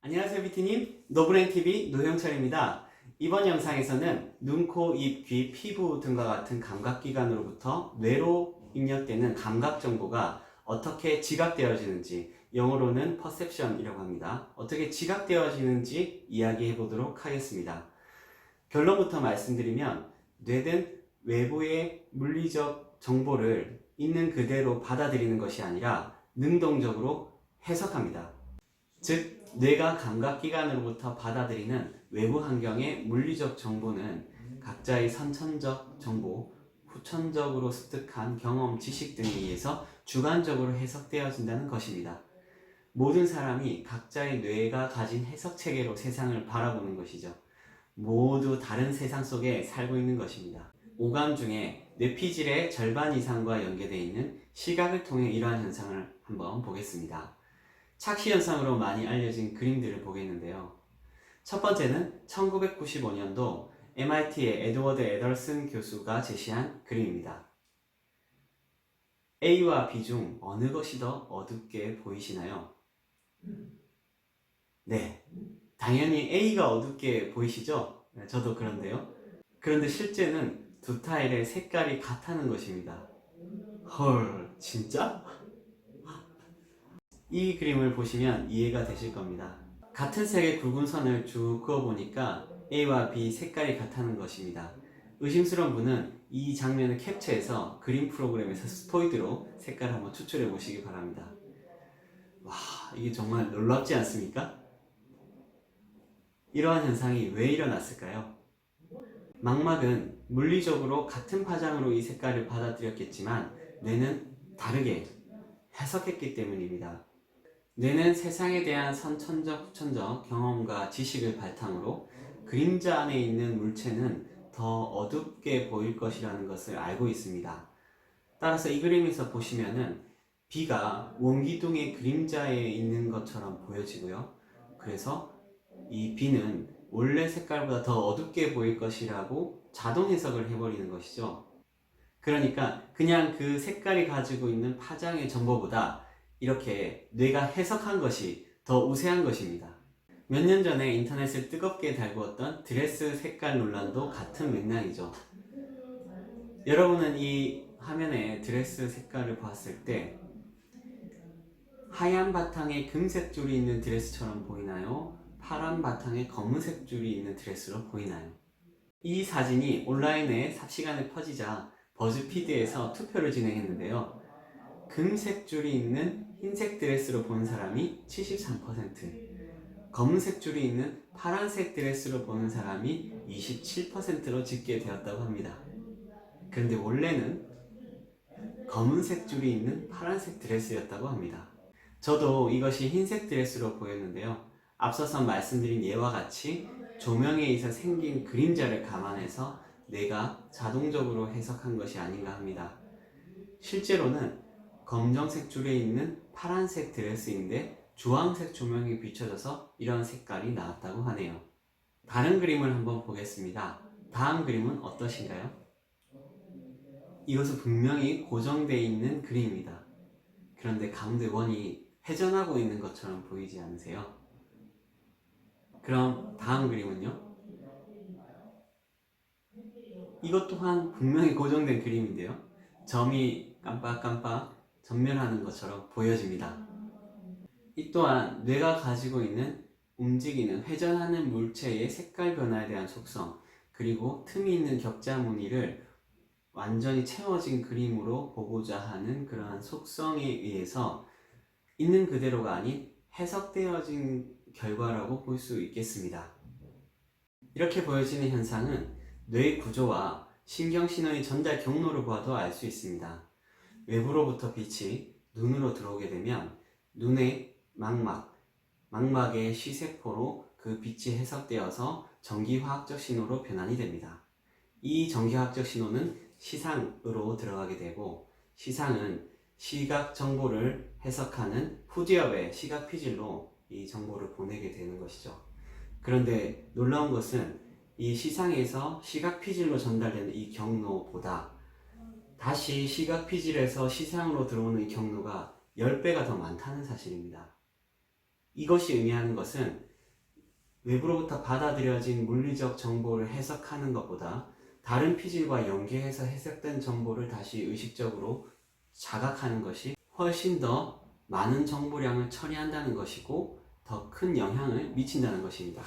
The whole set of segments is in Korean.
안녕하세요 비티님, 노브레인TV 노형철입니다. 이번 영상에서는 눈, 코, 입, 귀, 피부 등과 같은 감각기관으로부터 뇌로 입력되는 감각 정보가 어떻게 지각되어지는지, 영어로는 perception이라고 합니다. 어떻게 지각되어지는지 이야기해 보도록 하겠습니다. 결론부터 말씀드리면 뇌는 외부의 물리적 정보를 있는 그대로 받아들이는 것이 아니라 능동적으로 해석합니다. 즉, 뇌가 감각기관으로부터 받아들이는 외부 환경의 물리적 정보는 각자의 선천적 정보, 후천적으로 습득한 경험, 지식 등에 의해서 주관적으로 해석되어진다는 것입니다. 모든 사람이 각자의 뇌가 가진 해석체계로 세상을 바라보는 것이죠. 모두 다른 세상 속에 살고 있는 것입니다. 오감 중에 뇌피질의 절반 이상과 연계되어 있는 시각을 통해 이러한 현상을 한번 보겠습니다. 착시 현상으로 많이 알려진 그림들을 보겠는데요. 첫 번째는 1995년도 MIT의 에드워드 애덜슨 교수가 제시한 그림입니다. A와 B 중 어느 것이 더 어둡게 보이시나요? 네, 당연히 A가 어둡게 보이시죠? 저도 그런데요. 그런데 실제는 두 타일의 색깔이 같다는 것입니다. 헐, 진짜? 이 그림을 보시면 이해가 되실 겁니다. 같은 색의 굵은 선을 쭉 그어보니까 A와 B 색깔이 같다는 것입니다. 의심스러운 분은 이 장면을 캡처해서 그림 프로그램에서 스포이드로 색깔을 한번 추출해 보시기 바랍니다. 와, 이게 정말 놀랍지 않습니까? 이러한 현상이 왜 일어났을까요? 망막은 물리적으로 같은 파장으로 이 색깔을 받아들였겠지만 뇌는 다르게 해석했기 때문입니다. 뇌는 세상에 대한 선천적, 후천적 경험과 지식을 바탕으로 그림자 안에 있는 물체는 더 어둡게 보일 것이라는 것을 알고 있습니다. 따라서 이 그림에서 보시면은 B가 원기둥의 그림자에 있는 것처럼 보여지고요. 그래서 이 B는 원래 색깔보다 더 어둡게 보일 것이라고 자동 해석을 해버리는 것이죠. 그러니까 그냥 그 색깔이 가지고 있는 파장의 정보보다 이렇게 뇌가 해석한 것이 더 우세한 것입니다. 몇 년 전에 인터넷을 뜨겁게 달구었던 드레스 색깔 논란도 같은 맥락이죠. 여러분은 이 화면에 드레스 색깔을 봤을 때 하얀 바탕에 금색 줄이 있는 드레스처럼 보이나요? 파란 바탕에 검은색 줄이 있는 드레스로 보이나요? 이 사진이 온라인에 삽시간에 퍼지자 버즈피드에서 투표를 진행했는데요. 금색 줄이 있는 흰색 드레스로 보는 사람이 73%, 검은색 줄이 있는 파란색 드레스로 보는 사람이 27%로 집계되었다고 합니다. 그런데 원래는 검은색 줄이 있는 파란색 드레스였다고 합니다. 저도 이것이 흰색 드레스로 보였는데요. 앞서서 말씀드린 예와 같이 조명에 의해서 생긴 그림자를 감안해서 뇌가 자동적으로 해석한 것이 아닌가 합니다. 실제로는 검정색 줄에 있는 파란색 드레스인데 주황색 조명이 비춰져서 이런 색깔이 나왔다고 하네요. 다른 그림을 한번 보겠습니다. 다음 그림은 어떠신가요? 이것은 분명히 고정되어 있는 그림입니다. 그런데 가운데 원이 회전하고 있는 것처럼 보이지 않으세요? 그럼 다음 그림은요? 이것 또한 분명히 고정된 그림인데요. 점이 깜빡깜빡 전멸하는 것처럼 보여집니다. 이 또한 뇌가 가지고 있는 움직이는 회전하는 물체의 색깔 변화에 대한 속성, 그리고 틈이 있는 격자 무늬를 완전히 채워진 그림으로 보고자 하는 그러한 속성에 의해서 있는 그대로가 아닌 해석되어진 결과라고 볼 수 있겠습니다. 이렇게 보여지는 현상은 뇌의 구조와 신경신호의 전달 경로를 보아도 알 수 있습니다. 외부로부터 빛이 눈으로 들어오게 되면 눈의 망막의 시세포로 그 빛이 해석되어서 전기화학적 신호로 변환이 됩니다. 이 전기화학적 신호는 시상으로 들어가게 되고, 시상은 시각 정보를 해석하는 후지엽의 시각 피질로 이 정보를 보내게 되는 것이죠. 그런데 놀라운 것은 이 시상에서 시각 피질로 전달되는 이 경로보다 다시 시각 피질에서 시상으로 들어오는 이 경로가 10배가 더 많다는 사실입니다. 이것이 의미하는 것은 외부로부터 받아들여진 물리적 정보를 해석하는 것보다 다른 피질과 연계해서 해석된 정보를 다시 의식적으로 자각하는 것이 훨씬 더 많은 정보량을 처리한다는 것이고 더 큰 영향을 미친다는 것입니다.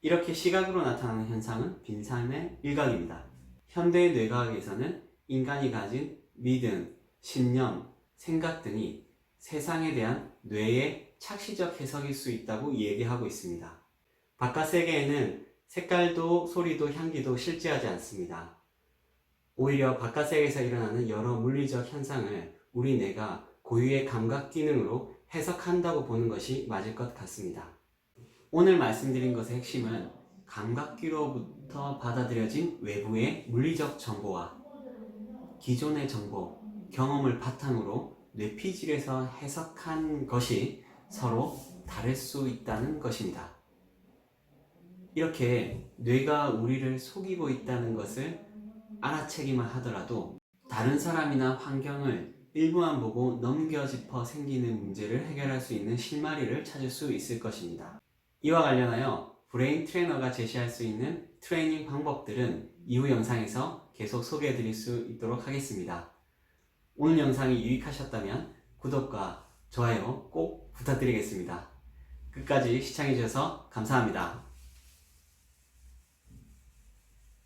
이렇게 시각으로 나타나는 현상은 빈삶의 일각입니다. 현대의 뇌과학에서는 인간이 가진 믿음, 신념, 생각 등이 세상에 대한 뇌의 착시적 해석일 수 있다고 얘기하고 있습니다. 바깥 세계에는 색깔도 소리도 향기도 실제하지 않습니다. 오히려 바깥 세계에서 일어나는 여러 물리적 현상을 우리 뇌가 고유의 감각 기능으로 해석한다고 보는 것이 맞을 것 같습니다. 오늘 말씀드린 것의 핵심은 감각기로부터 받아들여진 외부의 물리적 정보와 기존의 정보, 경험을 바탕으로 뇌피질에서 해석한 것이 서로 다를 수 있다는 것입니다. 이렇게 뇌가 우리를 속이고 있다는 것을 알아채기만 하더라도 다른 사람이나 환경을 일부만 보고 넘겨짚어 생기는 문제를 해결할 수 있는 실마리를 찾을 수 있을 것입니다. 이와 관련하여 브레인 트레이너가 제시할 수 있는 트레이닝 방법들은 이후 영상에서 계속 소개해 드릴 수 있도록 하겠습니다. 오늘 영상이 유익하셨다면 구독과 좋아요 꼭 부탁드리겠습니다. 끝까지 시청해 주셔서 감사합니다.